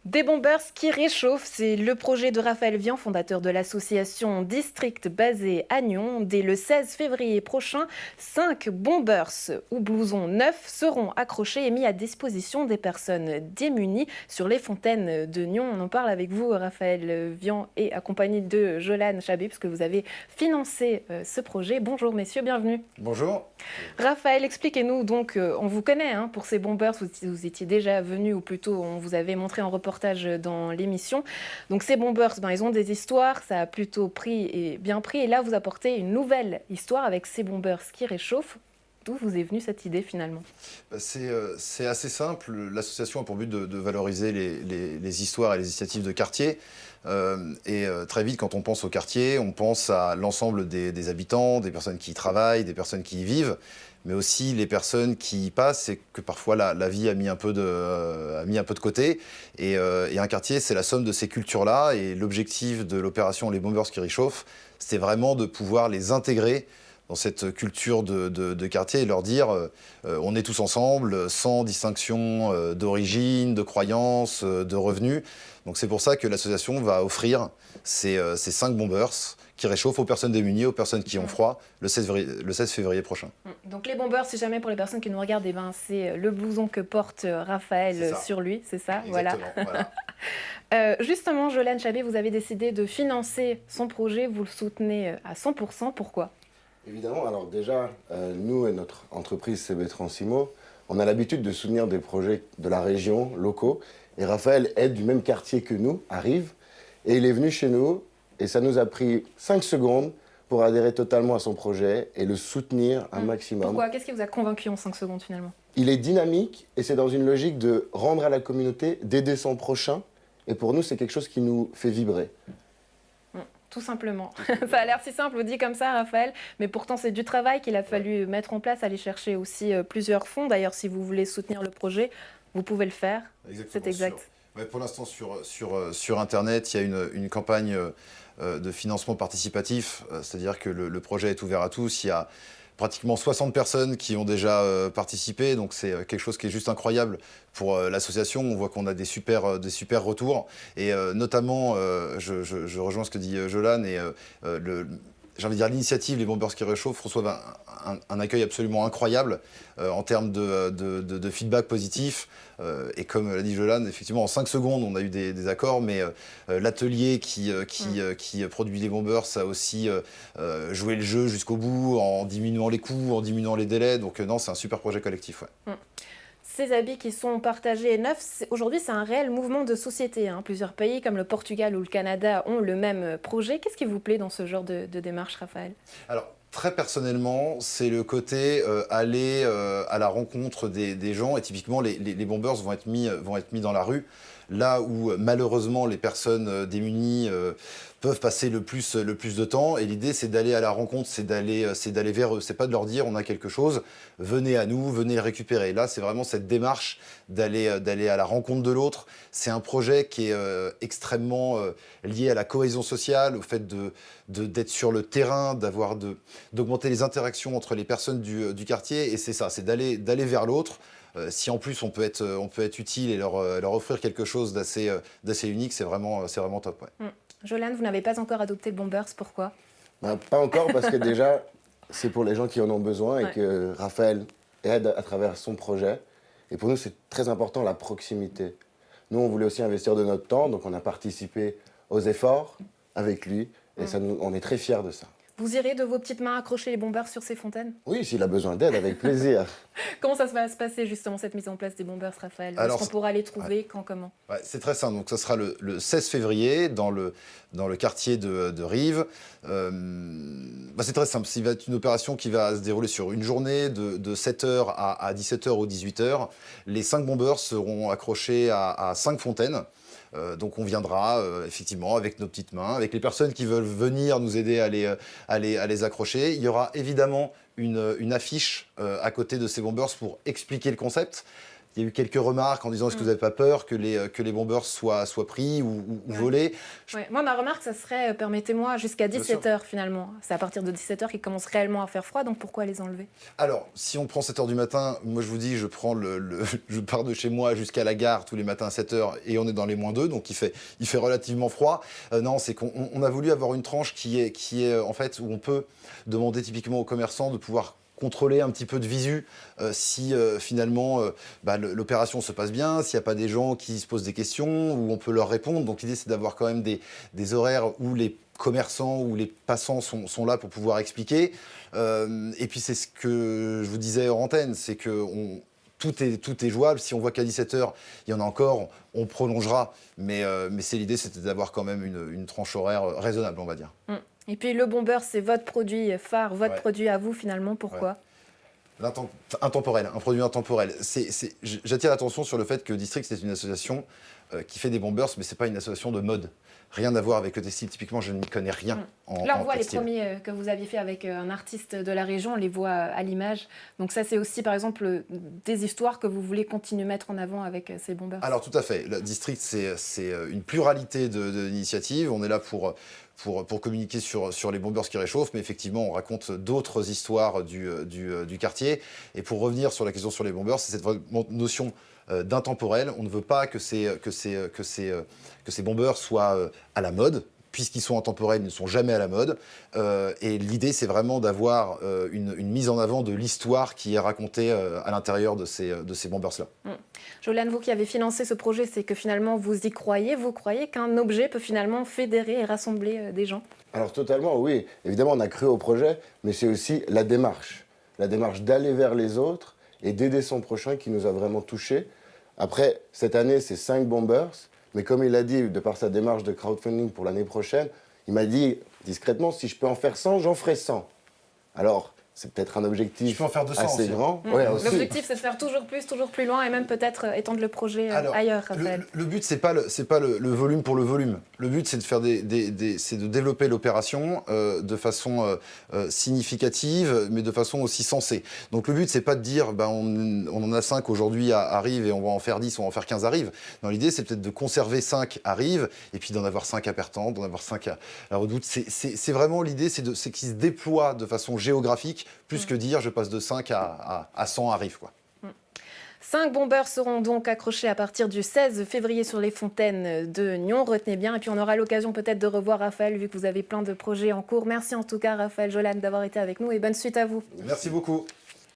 Des bombers qui réchauffent, c'est le projet de Raphaël Vian, fondateur de l'association District basée à Nyon. Dès le 16 février prochain, 5 bombers ou blousons neufs seront accrochés et mis à disposition des personnes démunies sur les fontaines de Nyon. On en parle avec vous, Raphaël Vian, et accompagné de Jolane Chabé, parce que vous avez financé ce projet. Bonjour messieurs, bienvenue. Bonjour. Raphaël, expliquez-nous donc, on vous connaît pour ces bombers, vous étiez déjà venu, ou plutôt on vous avait montré en reportage dans l'émission. Donc ces bombers, ils ont des histoires, ça a plutôt pris et bien pris, et là vous apportez une nouvelle histoire avec ces bombers qui réchauffent. D'où vous est venue cette idée finalement? C'est assez simple. L'association a pour but de valoriser les histoires et les initiatives de quartier. Très vite, quand on pense au quartier, on pense à l'ensemble des habitants, des personnes qui y travaillent, des personnes qui y vivent, mais aussi les personnes qui y passent et que parfois la vie a mis un peu de côté. Un quartier, c'est la somme de ces cultures-là. Et l'objectif de l'opération Les Bombers qui réchauffent, c'était vraiment de pouvoir les intégrer dans cette culture de quartier et leur dire on est tous ensemble, sans distinction d'origine, de croyance, de revenus. Donc c'est pour ça que l'association va offrir ces 5 bombers qui réchauffent aux personnes démunies, aux personnes qui ont froid, le 16 février prochain. Donc les bombers, si jamais pour les personnes qui nous regardent, c'est le blouson que porte Raphaël sur lui, c'est ça? Exactement, voilà. Justement, Jolane Chabé, vous avez décidé de financer son projet, vous le soutenez à 100%, pourquoi? Évidemment, alors déjà, nous et notre entreprise CB Transimo, on a l'habitude de soutenir des projets de la région, locaux. Et Raphaël est du même quartier que nous, arrive, et il est venu chez nous, et ça nous a pris 5 secondes pour adhérer totalement à son projet et le soutenir un maximum. Pourquoi? Qu'est-ce qui vous a convaincu en 5 secondes finalement? Il est dynamique, et c'est dans une logique de rendre à la communauté, d'aider son prochain, et pour nous, c'est quelque chose qui nous fait vibrer. Tout simplement. Ça a l'air si simple, dit comme ça, Raphaël, mais pourtant c'est du travail qu'il a fallu mettre en place, aller chercher aussi plusieurs fonds. D'ailleurs, si vous voulez soutenir le projet, vous pouvez le faire. C'est exact. Pour l'instant, sur Internet, il y a une campagne de financement participatif, c'est-à-dire que le projet est ouvert à tous. Il y a pratiquement 60 personnes qui ont déjà participé, donc c'est quelque chose qui est juste incroyable pour l'association. On voit qu'on a des super retours, et notamment, je rejoins ce que dit Jolane, et j'ai envie de dire l'initiative Les Bombers qui réchauffent reçoivent un accueil absolument incroyable en termes de feedback positif. Et comme l'a dit Jolane, effectivement, en 5 secondes, on a eu des accords, mais l'atelier qui produit les Bombers a aussi joué le jeu jusqu'au bout, en diminuant les coûts, en diminuant les délais. Donc non, c'est un super projet collectif. Ouais. Ces habits qui sont partagés et neufs, aujourd'hui, c'est un réel mouvement de société. Plusieurs pays comme le Portugal ou le Canada ont le même projet. Qu'est-ce qui vous plaît dans ce genre de démarche, Raphaël? Alors, très personnellement, c'est le côté aller à la rencontre des gens. Et typiquement, les bombers vont être mis dans la rue, là où malheureusement les personnes démunies peuvent passer le plus de temps. Et l'idée, c'est d'aller à la rencontre, c'est d'aller vers eux. C'est pas de leur dire on a quelque chose, venez à nous, venez le récupérer. Là, c'est vraiment cette démarche d'aller à la rencontre de l'autre. C'est un projet qui est extrêmement lié à la cohésion sociale, au fait d'être sur le terrain, d'augmenter les interactions entre les personnes du quartier. Et c'est ça, c'est d'aller vers l'autre. Si en plus on peut être utile et leur offrir quelque chose d'assez unique, c'est vraiment top. Ouais. Jolane, vous n'avez pas encore adopté le Bombers, pourquoi? Pas encore, parce que déjà, c'est pour les gens qui en ont besoin et que Raphaël aide à travers son projet. Et pour nous, c'est très important la proximité. Nous, on voulait aussi investir de notre temps, donc on a participé aux efforts avec lui, et on est très fiers de ça. Vous irez de vos petites mains accrocher les bombers sur ces fontaines? Oui, s'il a besoin d'aide, avec plaisir. Comment ça va se passer justement, cette mise en place des bombers, Raphaël? Est-ce qu'on pourra les trouver quand, comment? C'est très simple, donc ça sera le 16 février dans le quartier de Rives. C'est très simple, ça va être une opération qui va se dérouler sur une journée de 7h à 17h ou 18h. Les 5 bombers seront accrochés à 5 fontaines. Donc on viendra effectivement avec nos petites mains, avec les personnes qui veulent venir nous aider à les accrocher. Il y aura évidemment une affiche à côté de ces bombers pour expliquer le concept. il y a eu quelques remarques en disant est-ce que vous n'avez pas peur que les bombers soient pris ou volés. Ouais. Moi, ma remarque, ça serait, permettez-moi, jusqu'à 17h finalement. C'est à partir de 17h qu'il commence réellement à faire froid, donc pourquoi les enlever? Alors, si on prend 7h du matin, moi je vous dis, je pars de chez moi jusqu'à la gare tous les matins à 7h et on est dans les -2, donc il fait relativement froid. Non, c'est qu'on a voulu avoir une tranche qui est en fait où on peut demander typiquement aux commerçants de pouvoir contrôler un petit peu de visu si finalement l'opération se passe bien, s'il n'y a pas des gens qui se posent des questions, où on peut leur répondre. Donc l'idée c'est d'avoir quand même des horaires où les commerçants ou les passants sont là pour pouvoir expliquer. Et puis c'est ce que je vous disais hors antenne, c'est que tout est jouable. Si on voit qu'à 17h, il y en a encore, on prolongera. Mais c'est l'idée, c'était d'avoir quand même une tranche horaire raisonnable, on va dire. Et puis le bomber, c'est votre produit phare, votre produit à vous finalement. Pourquoi? Intemporel, un produit intemporel. J'attire l'attention sur le fait que District, c'est une association qui fait des bombers, mais ce n'est pas une association de mode. Rien à voir avec le textile. Typiquement, je n'y connais rien en Là, on voit textile. les premiers que vous aviez fait avec un artiste de la région, on les voit à l'image. Donc ça, c'est aussi, par exemple, des histoires que vous voulez continuer à mettre en avant avec ces bombers. Alors, tout à fait. Le District, c'est une pluralité d'initiatives. On est là pour communiquer sur les bombers qui réchauffent, mais effectivement, on raconte d'autres histoires du quartier. Et pour revenir sur la question sur les bombers, c'est cette notion d'intemporel. On ne veut pas que ces bombers soient à la mode. Puisqu'ils sont intemporels, ils ne sont jamais à la mode. Et l'idée, c'est vraiment d'avoir une mise en avant de l'histoire qui est racontée à l'intérieur de ces bombers-là. Jolane, vous qui avez financé ce projet, c'est que finalement, vous y croyez. Vous croyez qu'un objet peut finalement fédérer et rassembler des gens? Alors totalement, oui. Évidemment, on a cru au projet, mais c'est aussi la démarche. La démarche d'aller vers les autres et d'aider son prochain qui nous a vraiment touchés. Après, cette année, c'est 5 bombers. Mais comme il a dit, de par sa démarche de crowdfunding pour l'année prochaine, il m'a dit discrètement, si je peux en faire 100, j'en ferai 100. Alors, c'est peut-être un objectif Je peux en faire 200 assez aussi. grand. Ouais, aussi. L'objectif, c'est de faire toujours plus loin et même peut-être étendre le projet ailleurs, Raphaël. Le but, c'est pas le volume pour le volume. Le but, c'est de faire c'est de développer l'opération de façon significative, mais de façon aussi sensée. Donc le but, c'est pas de dire, on en a 5 aujourd'hui à Rive et on va en faire 10, on va en faire 15 à Rive. Non, l'idée, c'est peut-être de conserver 5 à Rive et puis d'en avoir 5 à Pertan, d'en avoir 5 à la Redoute. C'est vraiment l'idée, c'est qu'ils se déploient de façon géographique, plus que dire je passe de 5 à 100 à Rive, quoi. 5 bombers seront donc accrochés à partir du 16 février sur les fontaines de Nyon. Retenez bien. Et puis on aura l'occasion peut-être de revoir Raphaël, vu que vous avez plein de projets en cours. Merci en tout cas, Raphaël, Jolane, d'avoir été avec nous et bonne suite à vous. Merci beaucoup.